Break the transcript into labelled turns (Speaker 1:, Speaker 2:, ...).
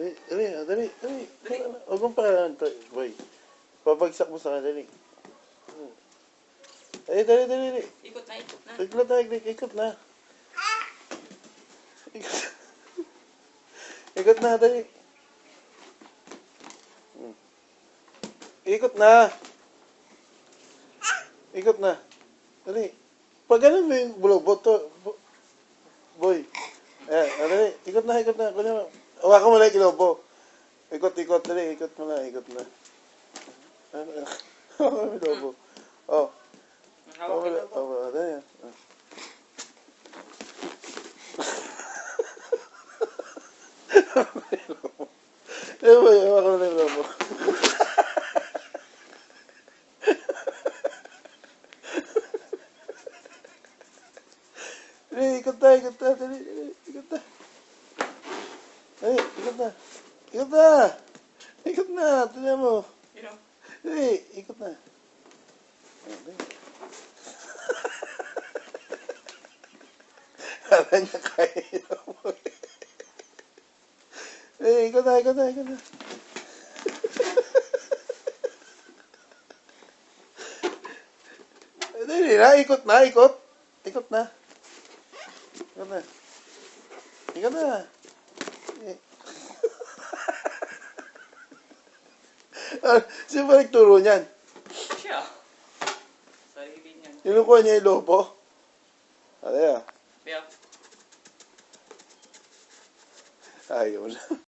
Speaker 1: Dali, dali, dali. Huwag mong pakailangan, boy. Pabagsak mo sa kanya, dali. Ay, dali, dali, dali.
Speaker 2: Ikot na, ikot na.
Speaker 1: Ikot na, ikot na. Ikot, ikot na, dali. Ikot na. Ikot na. Dali. Pag ganun mo yung bulobot to, boy. Ayan, dali. Ikot na, ikot na. Kunin mo. Hawakan mo lang yung kilobo. Ikot, ikot, dali. Ikot mo na, ikot na. Hawakan mo yung kilobo. Oh.
Speaker 2: Hawak ka po.
Speaker 1: Oh, dali. Hawakan mo lang yung kilobo. Dali, ikot na, ikot na, dali, dali, ikot na. Dali, ikot na. Ikot na! Ikot na, tignan mo.
Speaker 2: Ino?
Speaker 1: Dali, ikot na. Dali. Kala niya kaya mo. Dali, ikot na, ikot na, ikot na. Dali na, ikot na, ikot. Ikot na. Ikot na. Ikot na. Sino ba nagturo niyan?
Speaker 2: Siya. Sarili niya.
Speaker 1: Nilukuha niya yung lobo? Ano yan?
Speaker 2: Kaya,
Speaker 1: Ayaw na.